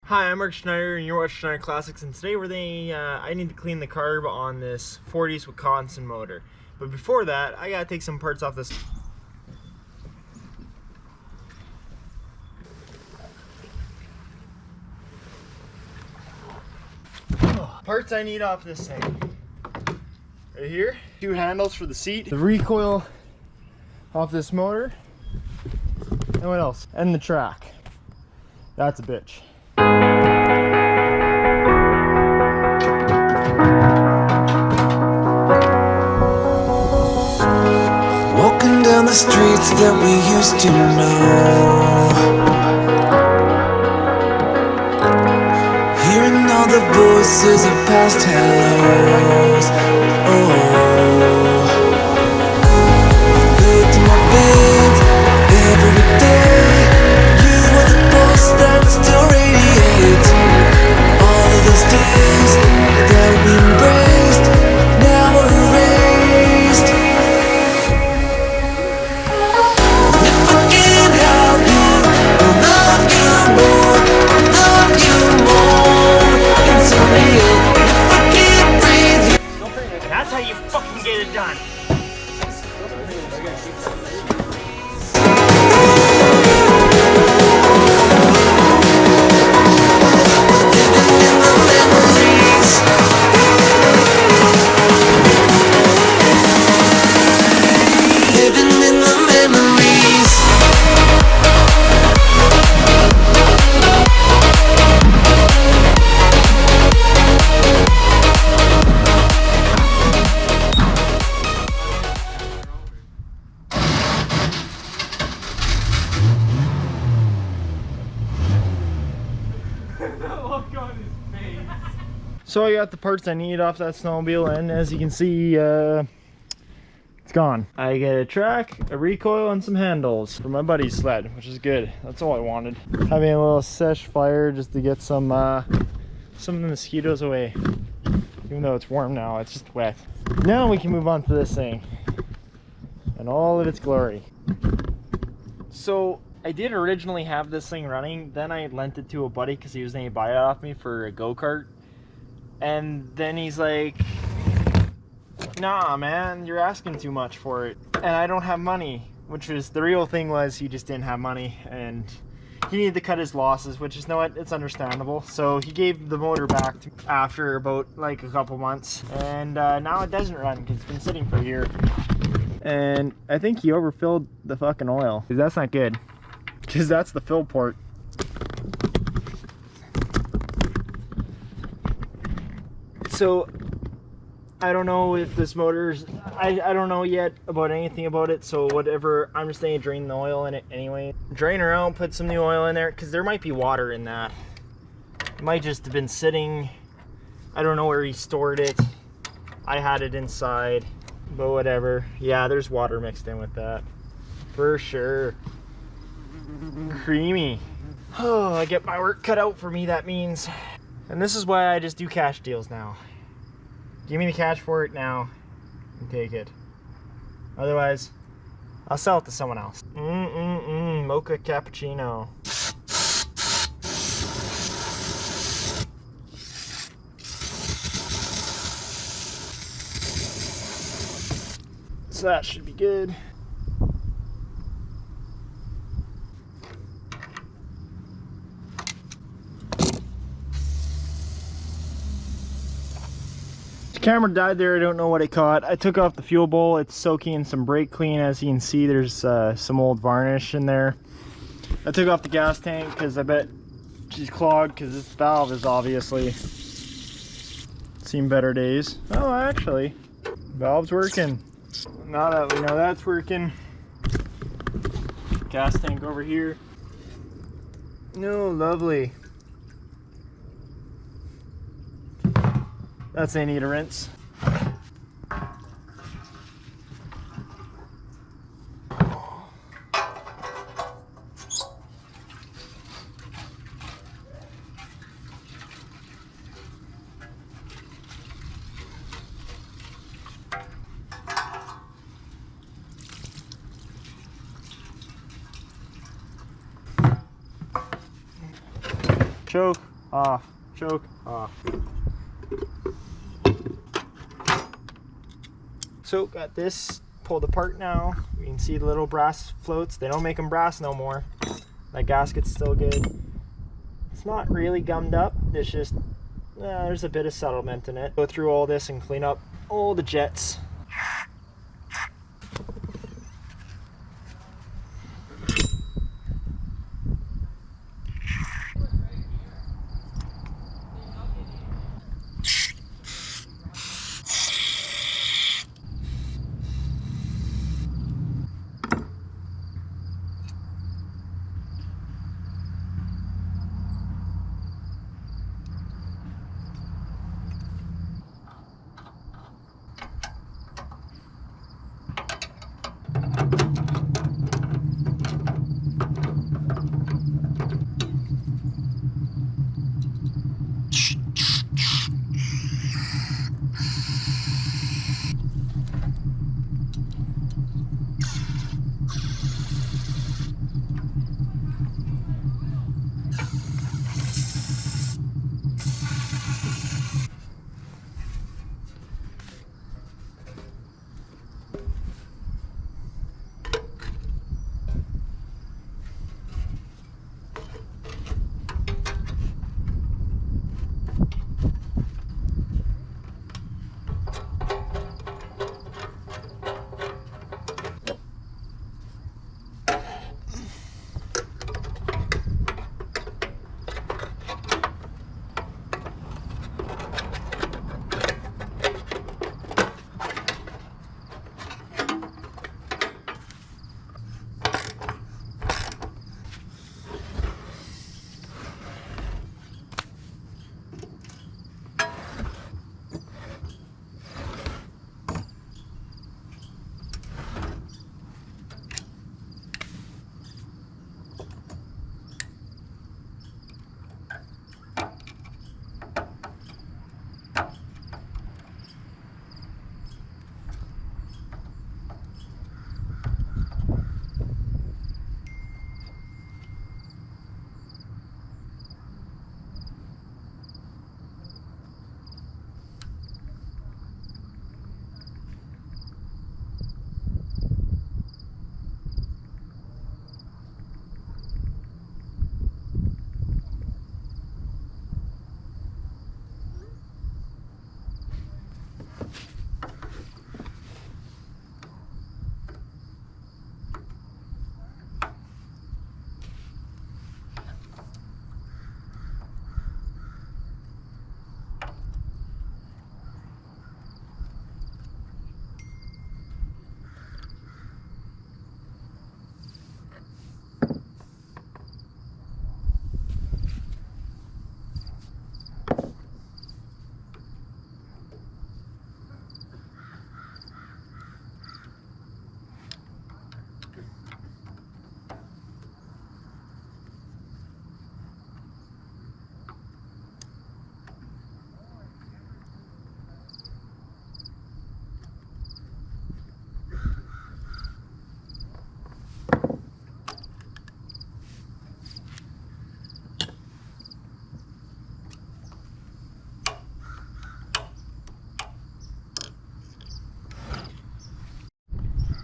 Hi, I'm Mark Schneider and you're watching Schneider Classics, and today I need to clean the carb on this 40s Wisconsin motor. But before that, I gotta take some parts off this. Parts I need off this thing. Right here, 2 handles for the seat, the recoil off this motor, and what else? And the track. That's a bitch. Walking down the streets that we used to know, hearing all the voices of past hellos. Looked in my veins every day. You were the pulse that still radiates. All of those days that we embraced now are erased. That's how you fucking get it done. Living in the memories. So I got the parts I need off that snowmobile, and as you can see, it's gone. I get a track, a recoil, and some handles for my buddy's sled, which is good. That's all I wanted. Having a little sesh fire just to get some of the mosquitoes away. Even though it's warm now, it's just wet. Now we can move on to this thing and all of its glory. So I did originally have this thing running, then I lent it to a buddy because he was going to buy it off me for a go-kart. And then he's like, nah man, you're asking too much for it. And I don't have money, which was, the real thing was he just didn't have money and he needed to cut his losses, which is, you know what, it's understandable. So he gave the motor back to after about like a couple months. And now it doesn't run because it's been sitting for a year. And I think he overfilled the fucking oil. That's not good, because that's the fill port. So I don't know if this motor's, I don't know yet about anything about it, so whatever, I'm just going to drain the oil in it anyway. Drain her out, put some new oil in there, because there might be water in that. It might just have been sitting, I don't know where he stored it. I had it inside, but whatever. Yeah, there's water mixed in with that, for sure. Creamy. Oh, I get my work cut out for me, that means. And this is why I just do cash deals now. Give me the cash for it now and take it. Otherwise, I'll sell it to someone else. Mocha cappuccino. So that should be good. The camera died there, I don't know what it caught. I took off the fuel bowl, it's soaking in some brake clean. As you can see, there's some old varnish in there. I took off the gas tank because I bet she's clogged, because this valve is obviously seen better days. Oh, actually, valve's working. Now that we know that's working. Gas tank over here. No, lovely. That's they need a rinse. Choke. Off. Choke. Off. So got this pulled apart now. You can see the little brass floats. They don't make them brass no more. That gasket's still good. It's not really gummed up. It's just, there's a bit of settlement in it. Go through all this and clean up all the jets.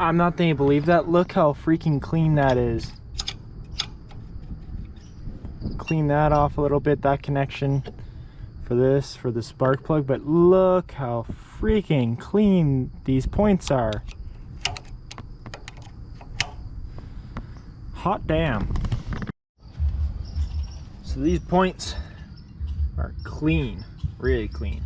I'm not going to believe that. Look how freaking clean that is. Clean that off a little bit, that connection for this, for the spark plug, but look how freaking clean these points are. Hot damn. So these points are clean, really clean.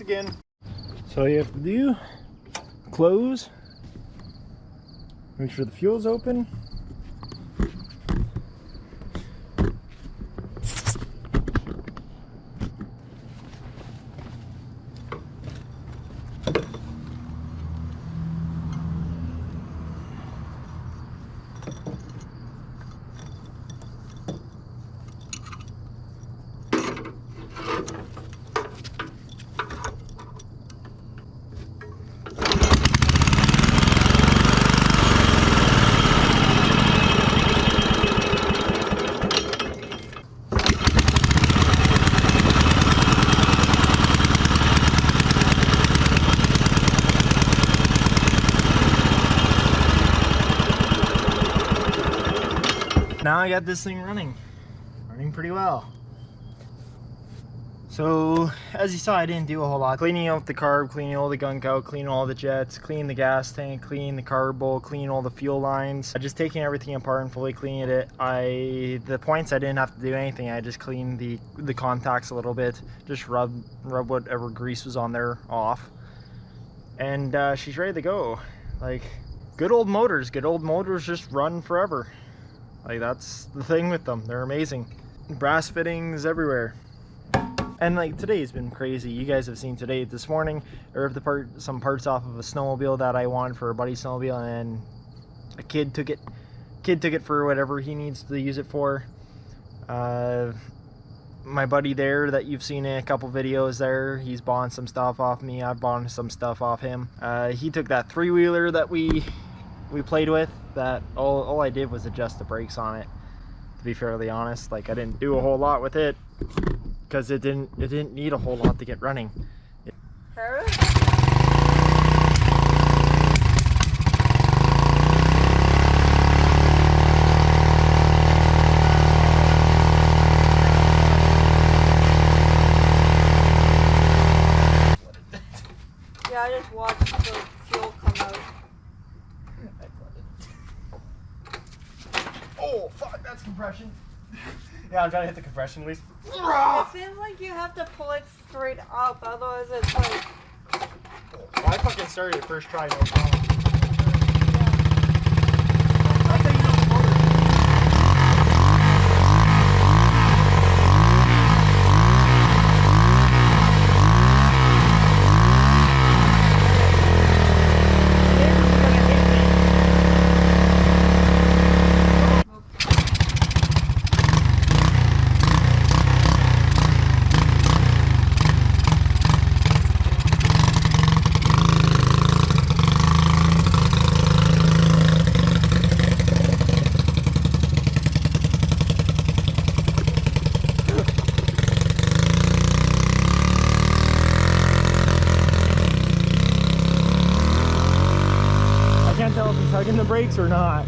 again. So all you have to do, close, make sure the fuel's open. Now I got this thing running pretty well. So as you saw, I didn't do a whole lot. Cleaning out the carb, cleaning all the gunk out, cleaning all the jets, clean the gas tank, clean the carb bowl, clean all the fuel lines. Just taking everything apart and fully cleaning it. The points I didn't have to do anything. I just cleaned the contacts a little bit, just rub whatever grease was on there off, and she's ready to go. Like, good old motors just run forever. Like, that's the thing with them. They're amazing. Brass fittings everywhere. And like, today's been crazy. You guys have seen today. This morning I ripped apart some parts off of a snowmobile that I wanted for a buddy's snowmobile, and a kid took it for whatever he needs to use it for. My buddy there that you've seen in a couple videos there, he's bought some stuff off me. I've bought some stuff off him. He took that three-wheeler that we played with, that all I did was adjust the brakes on it, to be fairly honest. Like, I didn't do a whole lot with it because it didn't need a whole lot to get running. Yeah, I just watched the fuel come out. Oh fuck, that's compression. Yeah, I'm trying to hit the compression at least. It seems like you have to pull it straight up, otherwise it's like... Well, I fucking started it first try, no problem. Tell if he's hugging the brakes or not.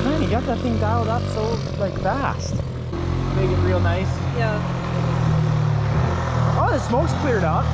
Man, he got that thing dialed up so like fast. Make it real nice. Yeah. Oh, the smoke's cleared up.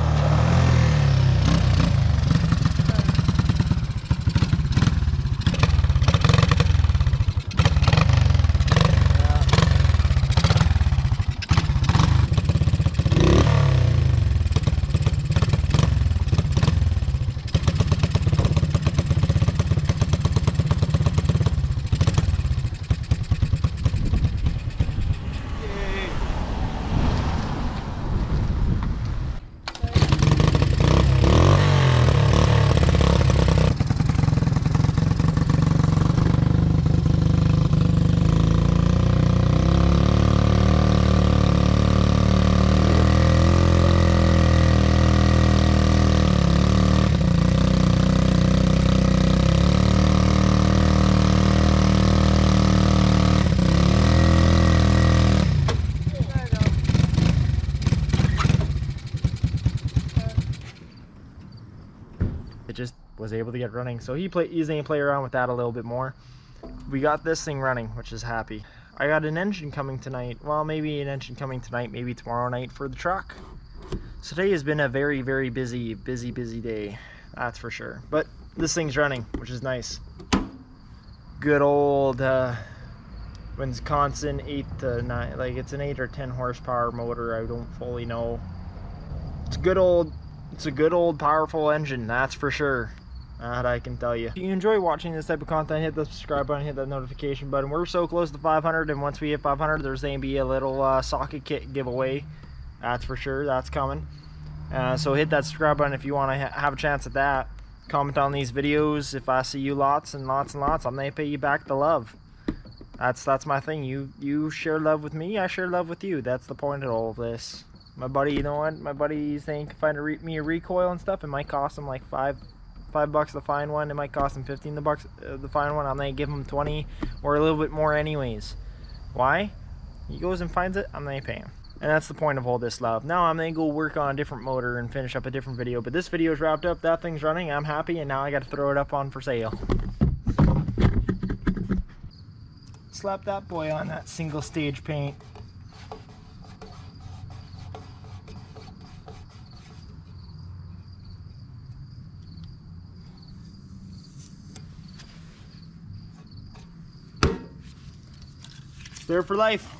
Just was able to get running, so he's gonna play around with that a little bit more. We got this thing running, which is happy. I got an engine coming tonight. Well, maybe an engine coming tonight, maybe tomorrow night for the truck. So today has been a very, very busy day, that's for sure. But this thing's running, which is nice. Good old Runs constant 8 to 9, like it's an 8 or 10 horsepower motor. I don't fully know. It's a good old powerful engine, that's for sure. That I can tell you. If you enjoy watching this type of content, hit the subscribe button, hit that notification button. We're so close to 500, and once we hit 500, there's going to be a little socket kit giveaway. That's for sure. That's coming. So hit that subscribe button if you want to have a chance at that. Comment on these videos. If I see you lots and lots and lots, I'm going to pay you back the love. That's my thing. You share love with me, I share love with you. That's the point of all of this. My buddy, you know what? My buddy's saying find me a recoil and stuff. It might cost him like $5 to find one. It might cost him 15 bucks to find one. I'm gonna give him 20 or a little bit more anyways. Why? He goes and finds it, I'm gonna pay him. And that's the point of all this love. Now I'm gonna go work on a different motor and finish up a different video. But this video is wrapped up, that thing's running, I'm happy, and now I gotta throw it up on for sale. Slap that boy on that single stage paint. It's there for life.